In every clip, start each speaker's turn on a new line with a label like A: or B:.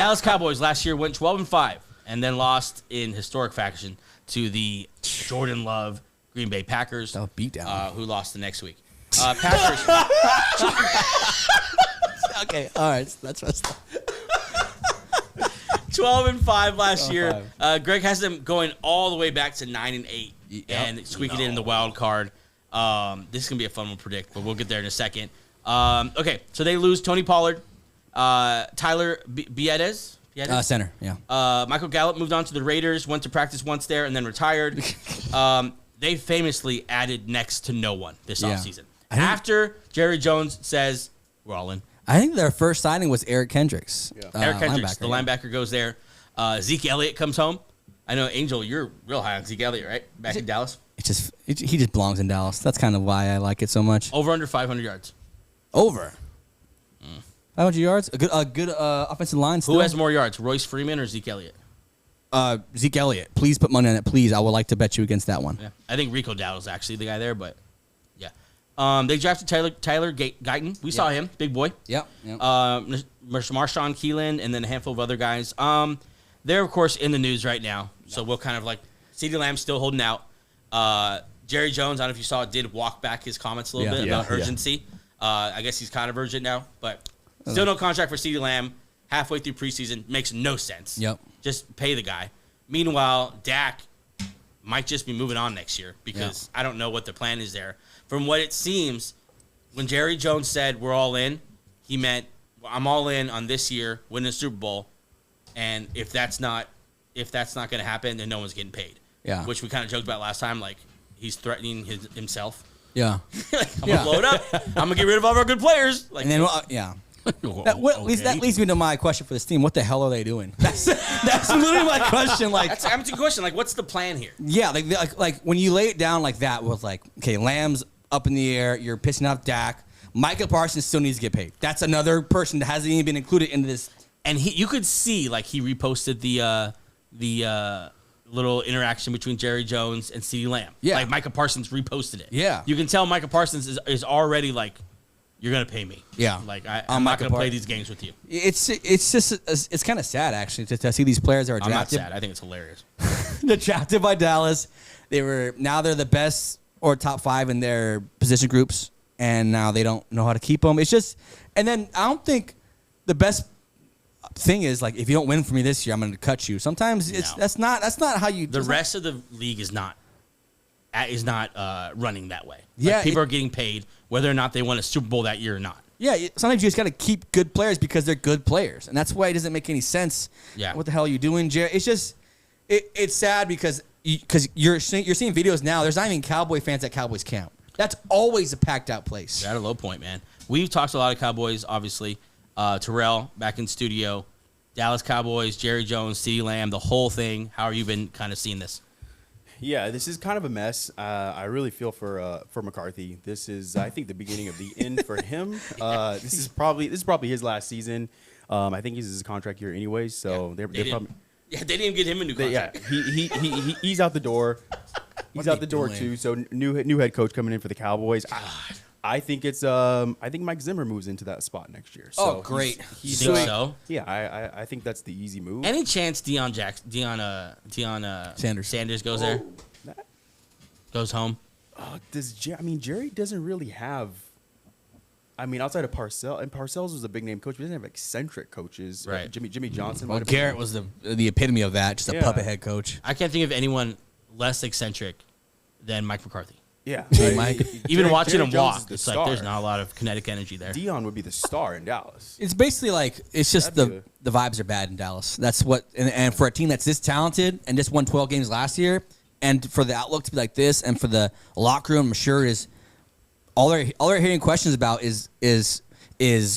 A: Dallas Cowboys last year went 12-5 and then lost in historic fashion to the Jordan Love Green Bay Packers.
B: That beat down.
A: Who lost the next week. Packers.
B: Okay, all right. That's messed up.
A: 12-5 last year. Greg has them going all the way back to 9-8 and squeaking in the wild card. This is going to be a fun one to predict, but we'll get there in a second. Okay, so they lose Tony Pollard, Tyler Biadasz.
B: Center, yeah.
A: Michael Gallup moved on to the Raiders, went to practice once there, and then retired. They famously added next to no one this offseason. After Jerry Jones says, we're all in.
B: I think their first signing was Eric Kendricks.
A: Yeah. Eric Kendricks, the linebacker, goes there. Zeke Elliott comes home. I know, Angel, you're real high on Zeke Elliott, right? Back in Dallas.
B: He just belongs in Dallas. That's kind of why I like it so much.
A: Over under 500 yards.
B: Over. 500 yards? A good offensive line still.
A: Who has more yards, Royce Freeman or Zeke Elliott?
B: Zeke Elliott. Please put money on it, please. I would like to bet you against that one.
A: Yeah. I think Rico Dowdle's actually the guy there, but yeah. They drafted Tyler Guyton. We saw him, big boy.
B: Yep.
A: Marshawn Keelan, and then a handful of other guys. They're, of course, in the news right now, so we'll kind of like CeeDee Lamb still holding out. Jerry Jones, I don't know if you saw it, did walk back his comments a little bit about urgency. I guess he's kind of urgent now, but still no contract for CeeDee Lamb. Halfway through preseason makes no sense.
B: Yep.
A: Just pay the guy. Meanwhile, Dak might just be moving on next year because I don't know what the plan is there. From what it seems, when Jerry Jones said we're all in, he meant I'm all in on this year, winning the Super Bowl, and if that's not going to happen, then no one's getting paid.
B: Yeah.
A: Which we kind of joked about last time, like he's threatening himself.
B: Yeah.
A: Like, I'm gonna blow it up. I'm gonna get rid of all of our good players. Like,
B: and then that leads me to my question for this team. What the hell are they doing? That's literally my question. Like,
A: that's a good question. Like, what's the plan here?
B: Yeah, like when you lay it down like that, with like, okay, Lamb's up in the air, you're pissing off Dak. Micah Parsons still needs to get paid. That's another person that hasn't even been included in this.
A: And you could see like he reposted the little interaction between Jerry Jones and CeeDee Lamb. Yeah, like Micah Parsons reposted it.
B: Yeah,
A: you can tell Micah Parsons is already like, you're gonna pay me.
B: Yeah,
A: like I'm not gonna play these games with you.
B: It's kind of sad actually to see these players that are drafted.
A: I'm not sad. I think it's hilarious.
B: They're drafted by Dallas. They're the best or top 5 in their position groups, and now they don't know how to keep them. It's just, and then I don't think the best thing is like, if you don't win for me this year, I'm going to cut you. Sometimes that's not how you.
A: The rest of the league is not running that way.
B: Yeah,
A: like people are getting paid whether or not they won a Super Bowl that year or not.
B: Yeah, sometimes you just got to keep good players because they're good players, and that's why it doesn't make any sense.
A: Yeah,
B: what the hell are you doing, Jerry? It's just it's sad because you're seeing videos now. There's not even Cowboy fans at Cowboys camp. That's always a packed out place.
A: You're at a low point, man. We've talked a lot of Cowboys, obviously. Terrell back in studio, Dallas Cowboys, Jerry Jones, CeeDee Lamb, the whole thing. How have you been kind of seeing this?
C: Yeah, this is kind of a mess. I really feel for McCarthy. This is, I think, the beginning of the end for him. This is probably his last season. I think he's his contract year anyway. So they're probably.
A: Yeah, they didn't get him a new contract.
C: Yeah, he's out the door. He's out the door too. So new head coach coming in for the Cowboys. I think Mike Zimmer moves into that spot next year. So
B: oh, great.
A: You think so?
C: Yeah, I think that's the easy move.
A: Any chance Deion Sanders goes there? Goes home?
C: Jerry doesn't really have. I mean, outside of Parcells, and Parcells was a big name coach, but he doesn't have eccentric coaches.
A: Right.
C: Jimmy Johnson.
B: Well, Garrett was the epitome of that, just a puppet head coach.
A: I can't think of anyone less eccentric than Mike McCarthy.
C: Yeah.
A: Even watching him walk, it's like there's not a lot of kinetic energy there.
C: Deion would be the star in Dallas.
B: It's basically like, it's just the vibes are bad in Dallas. That's what, and for a team that's this talented and just won 12 games last year, and for the outlook to be like this, and for the locker room, I'm sure is all they're hearing questions about is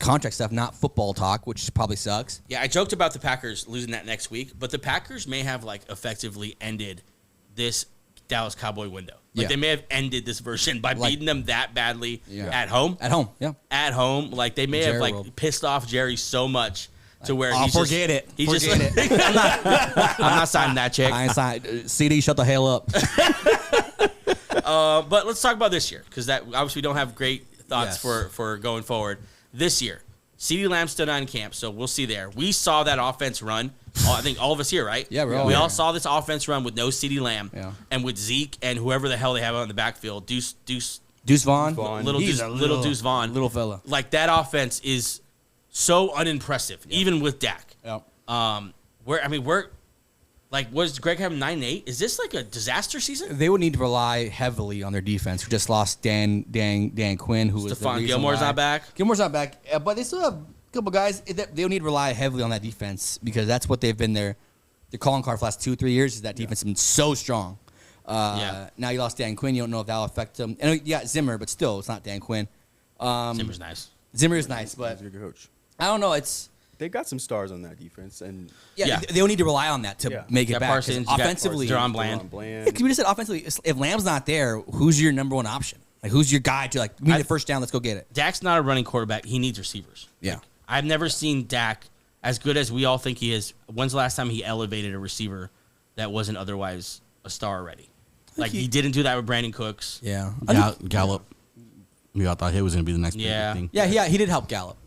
B: contract stuff, not football talk, which probably sucks.
A: Yeah, I joked about the Packers losing that next week, but the Packers may have like effectively ended this Dallas Cowboy window. Like they may have ended this version by beating them that badly at home.
B: At home, yeah.
A: At home, like they may have pissed off Jerry so much to where
B: forget it.
A: I'm not signing that check.
B: I ain't signing. CD, shut the hell up.
A: But let's talk about this year, because that obviously we don't have great thoughts for going forward. This year, CeeDee Lamb still not in camp, so we'll see there. We saw that offense run. I think all of us here, right?
B: Yeah,
A: we all saw this offense run with no CeeDee Lamb and with Zeke and whoever the hell they have on the backfield. Deuce
B: Vaughn.
A: Little Deuce Vaughn.
B: Little fella.
A: Like, that offense is so unimpressive, even with Dak.
B: Yep.
A: Was Greg having 9-8? Is this like a disaster season?
B: They would need to rely heavily on their defense, who just lost Dan Quinn, who was
A: Stephon Gilmore's not back.
B: Gilmore's not back, but they still have a couple guys. They would need to rely heavily on that defense because that's what they've been their calling card for the last 2 or 3 years. Is that defense has been so strong. Now you lost Dan Quinn. You don't know if that'll affect them. And you got Zimmer, but still, it's not Dan Quinn.
A: Zimmer's nice.
B: Zimmer is nice, but
C: he's a good coach.
B: I don't know.
C: They got some stars on that defense, and
B: they will need to rely on that to make it back.
A: Parsons,
B: offensively,
A: Deron Bland.
B: Like we just said, offensively, if Lamb's not there, who's your number one option? Like who's your guy to we need the first down? Let's go get it.
A: Dak's not a running quarterback. He needs receivers.
B: Yeah,
A: like, I've never seen Dak as good as we all think he is. When's the last time he elevated a receiver that wasn't otherwise a star already? Like he didn't do that with Brandon Cooks.
B: Yeah,
D: Gallup. We all thought he was going to be the next big thing.
B: Yeah, he did help Gallup,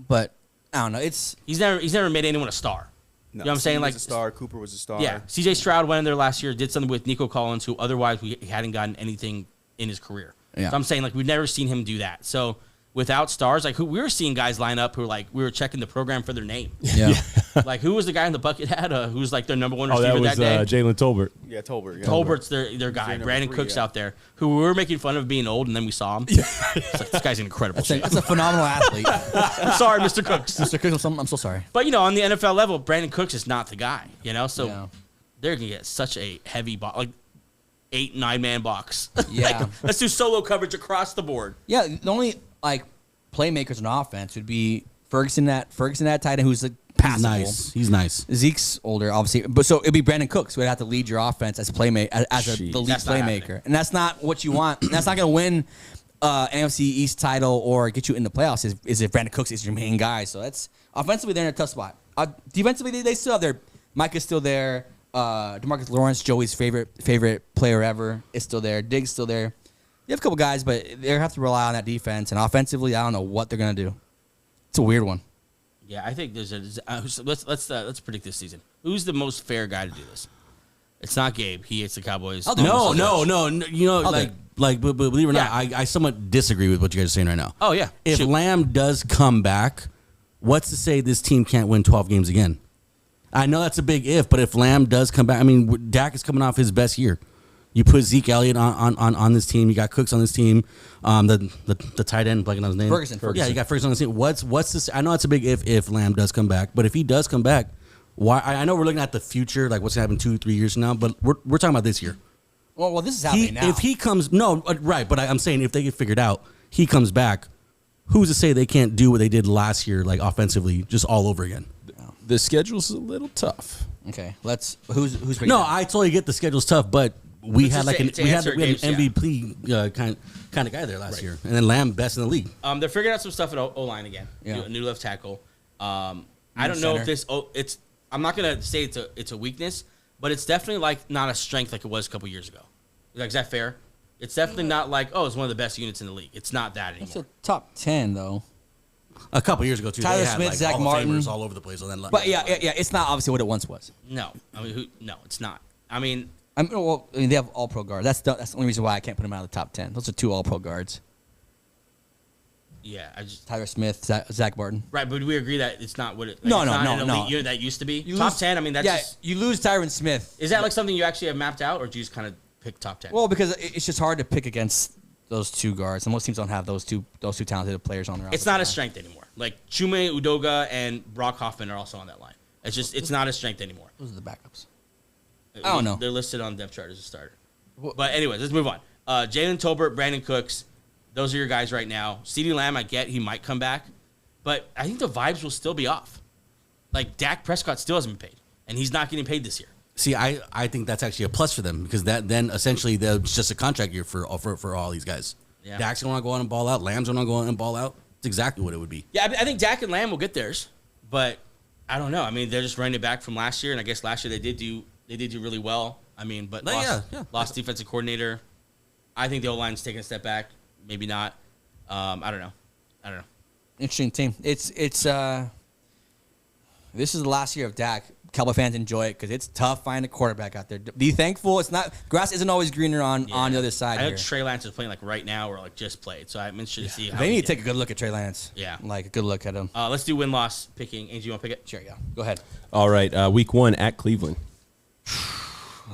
B: but I don't know.
A: He's never made anyone a star.
C: No,
A: you know what I'm saying?
C: Like a star. Cooper was a star.
A: Yeah. C.J. Stroud went in there last year, did something with Nico Collins, who otherwise he hadn't gotten anything in his career.
B: Yeah.
A: So I'm saying we've never seen him do that. So without stars, we were seeing guys line up who we were checking the program for their name.
B: Yeah.
A: Who was the guy in the bucket hat? Who was their number one receiver that day?
E: That was Jalen Tolbert.
C: Yeah, Tolbert. Yeah.
A: Tolbert's their guy. Brandon Cooks out there, who we were making fun of being old, and then we saw him. It's like, this guy's an incredible.
B: That's a phenomenal athlete.
A: I'm sorry, Mr. Cooks.
B: Mr. Cooks, I'm so sorry.
A: But on the NFL level, Brandon Cooks is not the guy. So they're gonna get such a heavy box, 8-9 man box.
B: Yeah.
A: Let's do solo coverage across the board.
B: Yeah, the only playmakers in offense would be Ferguson at tight end, who's passable.
D: He's nice.
B: Zeke's older, obviously, but so it'd be Brandon Cooks who would have to lead your offense as a playmaker, the lead playmaker, and that's not what you want. That's not going to win NFC East title or get you in the playoffs. Is if Brandon Cooks is your main guy? So that's offensively they're in a tough spot. Defensively they still have their Micah's still there. DeMarcus Lawrence, Joey's favorite player ever, is still there. Diggs still there. You have a couple guys, but they have to rely on that defense. And offensively, I don't know what they're gonna do. It's a weird one.
A: Yeah, I think there's let's predict this season. Who's the most fair guy to do this? It's not Gabe. He hates the Cowboys.
D: No. But believe it or not, I somewhat disagree with what you guys are saying right now.
A: Oh yeah.
D: If Lamb does come back, what's to say this team can't win 12 games again? I know that's a big if, but if Lamb does come back, Dak is coming off his best year. You put Zeke Elliott on this team. You got Cooks on this team. The tight end, blanking on his name.
B: Ferguson.
D: Yeah, you got Ferguson on this team. What's this? I know it's a big if Lamb does come back, but if he does come back, why? I know we're looking at the future, like what's going to happen 2-3 years from now, but we're talking about this year.
B: Well, this is happening now.
D: If he comes, right, but I'm saying if they get figured out, he comes back. Who's to say they can't do what they did last year, like offensively, just all over again?
E: The schedule's a little tough.
B: Okay, who's breaking
D: no,
B: down?
D: I totally get the schedule's tough, but we had an
A: Gabe's,
D: MVP kind of guy there last year, and then Lamb best in the league.
A: They're figuring out some stuff at O-line again.
B: Yeah.
A: A new left tackle. I don't know if this. It's. I'm not gonna say it's a weakness, but it's definitely not a strength like it was a couple years ago. Is that fair? It's definitely not it's one of the best units in the league. It's not that anymore.
B: It's a top 10 though.
D: A couple years ago too,
B: Tyler
D: they had,
B: Smith, Zach
D: Hall of
B: Martin.
D: Famers all over the place.
B: But yeah, it's not obviously what it once was.
A: No, no, it's not.
B: they have all pro guards. That's the only reason why I can't put them out of the top 10. Those are 2 all pro guards.
A: Yeah,
B: Tyler Smith, Zach Martin.
A: Right, but do we agree that it's not what it?
B: No.
A: Unit that used to be top 10. That's
B: you lose Tyron Smith.
A: Is that something you actually have mapped out, or do you just kind of pick top 10?
B: Well, because it's just hard to pick against those 2 guards, and most teams don't have those two talented players on their roster.
A: It's not a strength anymore. Chume Udoga and Brock Hoffman are also on that line. It's not a strength anymore.
B: Those are the backups. I don't know.
A: They're listed on depth chart as a starter. But anyways, let's move on. Jalen Tolbert, Brandon Cooks, those are your guys right now. CeeDee Lamb, I get he might come back, but I think the vibes will still be off. Dak Prescott still hasn't been paid, and he's not getting paid this year.
D: See, I think that's actually a plus for them because that then essentially it's just a contract year for all these guys.
A: Yeah.
D: Dak's going to go on and ball out. Lamb's going to go on and ball out. It's exactly what it would be.
A: Yeah, I think Dak and Lamb will get theirs, but I don't know. They're just running it back from last year, and I guess last year they did do really well. But lost defensive coordinator. I think the O-line's taking a step back. Maybe not. I don't know.
B: Interesting team. It's this is the last year of Dak. Cowboy fans enjoy it because it's tough finding a quarterback out there. Be thankful. It's not grass isn't always greener on the other side.
A: I
B: here.
A: know Trey Lance is playing like right now or like just played, so I'm interested to see how
B: They
A: he
B: need to
A: did.
B: take a good look at Trey Lance.
A: Yeah.
B: Like a good look at him.
A: Let's do win-loss picking. Angie, you want to pick it?
B: Sure, yeah. Go ahead.
E: All right, week 1 at Cleveland.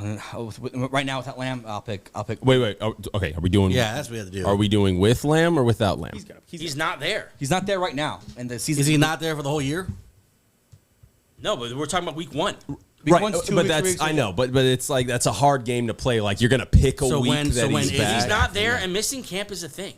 B: Right now without Lamb, I'll pick.
E: Wait. Oh, okay, are we doing?
D: Yeah, that's what we have to do.
E: Are we doing with Lamb or without Lamb?
A: He's not there.
B: He's not there right now, and the season
D: Is he not there for the whole year?
A: No, but we're talking about week 1.
B: Week one's 2
E: but
B: weeks,
E: that's
B: 3 weeks,
E: I know, but it's like that's a hard game to play. Like you're gonna pick a
D: So
E: week
D: when-
E: that
D: so when
E: he's
D: is-
E: back.
A: He's not there, and missing camp is a thing.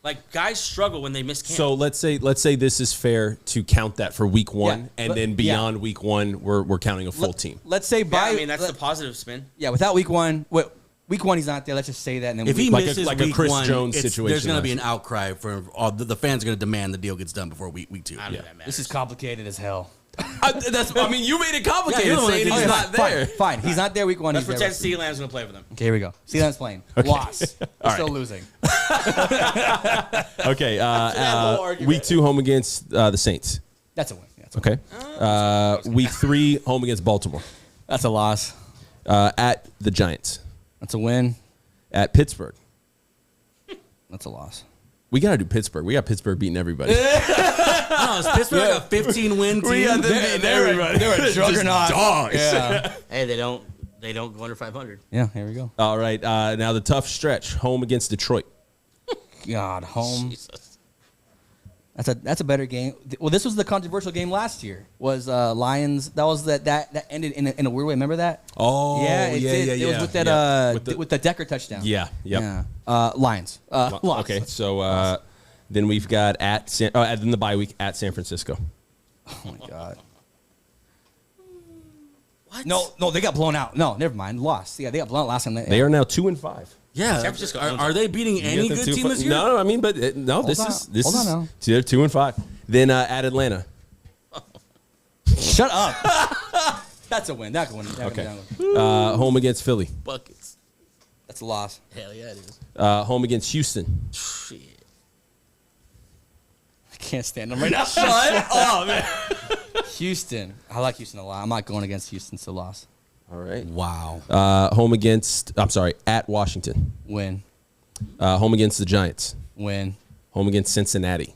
A: Like guys struggle when they miss camp.
E: So let's say this is fair to count that for week 1,
B: Yeah,
E: and
B: but-
E: then beyond week 1, we're counting a full team.
B: Let's say
A: yeah,
B: by
A: I mean that's the positive spin.
B: without week 1. Week 1 he's not there. Let's just say that. And then
D: If he
E: Like a-
D: misses
E: like a
D: week
E: Chris
D: 1,
E: Jones
D: there's
E: situation
D: going to be
E: last
D: an outcry for all the fans are going to demand the deal gets done before week 2.
A: I don't know if that matters.
B: this is complicated as hell.
E: I mean, you made it complicated
D: you're the one
E: saying
D: that
E: he's
D: did it.
E: not there.
B: Fine. He's not there week 1.
A: Let's
B: He's
A: pretend
B: there.
A: CeeDee Lamb's going to play for them.
B: Okay, here we go. See that's playing. Loss. We're still losing.
E: Okay, week 2 home against the Saints.
B: That's a win. Yeah, that's a win.
E: Okay, week 3 home against Baltimore.
B: That's a loss.
E: At the Giants.
B: That's a win.
E: At Pittsburgh.
B: That's a loss.
E: We got to do Pittsburgh. We got Pittsburgh beating everybody.
D: No, is Pittsburgh a 15-win team?
B: They're a juggernaut.
E: Dogs.
B: Yeah.
A: Hey, they don't go under 500.
B: Yeah, here we go.
E: All right, now the tough stretch. Home against Detroit.
B: God, home.
A: Jesus.
B: That's a better game. Well, this was the controversial game last year. Was Lions? That was that ended in a weird way. Remember that?
E: Oh,
B: It did. It was with that
E: Yeah.
B: with the Decker touchdown.
E: Yeah, yep.
B: Yeah. Lions. Loss.
E: Okay, so then we've got then the bye week at San Francisco.
B: Oh my God.
A: What?
B: No, they got blown out. No, never mind. Lost. Yeah, they got blown out last time.
E: They are now 2-5.
D: Yeah.
A: San Francisco owns
D: Are
A: it.
D: they beating any
E: You got
D: good
E: them
D: team this year?
E: No, I mean, but no, this
B: on.
E: is
B: Hold on now.
E: they're 2-5. Then at Atlanta.
B: Shut up. That's a win. That can win.
E: Okay. Home against Philly.
A: Buckets.
B: That's a loss.
A: Hell yeah, it is.
E: Home against Houston.
A: Shit.
B: I can't stand them right now. Shut up, man. Houston. I like Houston a lot. I'm not going against Houston, so loss.
E: All right.
D: Wow.
E: At Washington.
B: Win.
E: Home against the Giants.
B: Win.
E: Home against Cincinnati.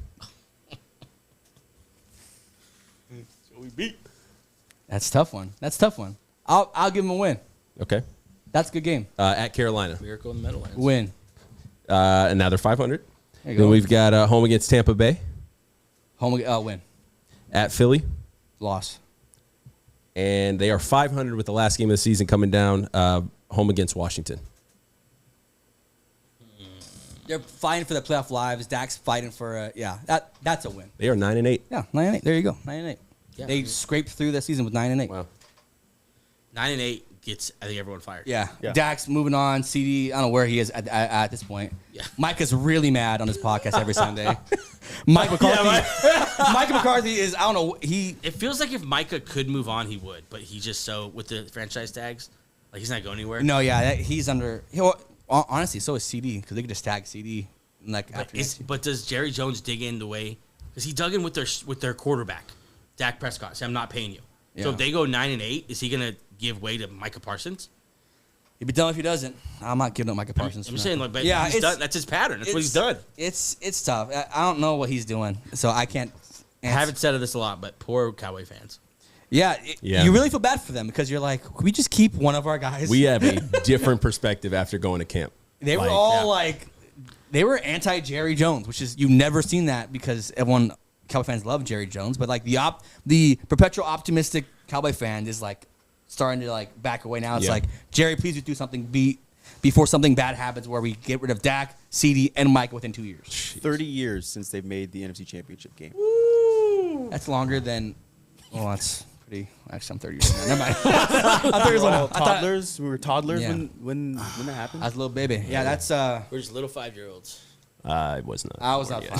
B: That's a tough one. I'll give them a win.
E: Okay.
B: That's a good game.
E: At Carolina.
A: Miracle in the Meadowlands.
B: Win.
E: And now they're 500.
B: There you
E: Then
B: go.
E: we've got home against Tampa Bay.
B: Win.
E: At Philly.
B: Loss.
E: And they are 500 with the last game of the season coming down. Home against Washington.
B: They're fighting for the playoff lives. Dak's fighting for that's a win.
E: They are 9-8.
B: Yeah, 9-8. There you go. 9-8.
A: Yeah.
B: They scraped through the season with 9-8.
E: Wow.
A: 9-8 gets I think everyone fired.
B: Yeah.
E: Yeah.
B: Dak's moving on. CD, I don't know where he is at this point.
A: Yeah.
B: Micah's really mad on his podcast every Sunday. Mike McCarthy. Mike McCarthy is, I don't know,
A: It feels like if Micah could move on, he would, but he just with the franchise tags, like he's not going anywhere.
B: he's under, honestly, so is CD, because they could just tag CD.
A: But does Jerry Jones dig in the way? Because he dug in with their quarterback, Dak Prescott. Say, I'm not paying you. So
B: Yeah.
A: if they go 9-8, is he gonna give way to Micah Parsons?
B: He'd be done if he doesn't. I'm not giving up Micah Parsons.
A: I'm
B: for
A: saying,
B: that.
A: like, but
B: Yeah,
A: he's
B: it's-
A: done. That's his pattern. That's what he's done.
B: It's tough. I don't know what he's doing, so I can't.
A: I haven't said this a lot, but poor Cowboy fans.
B: Yeah,
E: Yeah.
B: you really feel bad for them because you're like, can we just keep one of our guys?
E: We have a different perspective after going to camp.
B: They were
E: Like,
B: all
A: yeah.
B: they were anti Jerry Jones, which is you've never seen that because everyone Cowboy fans love Jerry Jones, but like the perpetual optimistic Cowboy fan is like starting to like back away now. It's
E: Yeah.
B: like Jerry, please do something before something bad happens where we get rid of Dak, CD, and Mike within 2 years.
C: 30 years since they've made the NFC Championship game.
B: That's longer than. Well, that's pretty. Actually, I'm 30 years old now. Never mind. I'm 30 years old now. I thought-
C: Toddlers. We were toddlers
B: Yeah.
C: when that happened.
B: I was a little baby. Yeah, that's.
A: We're just little 5-year-olds.
E: I was not.
B: I was out
E: born yet.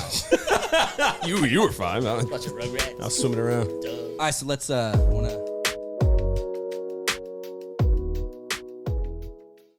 B: 5.
E: You were fine. I
A: Bunch of Rugrats.
E: was swimming around.
B: All right, so let's. Want to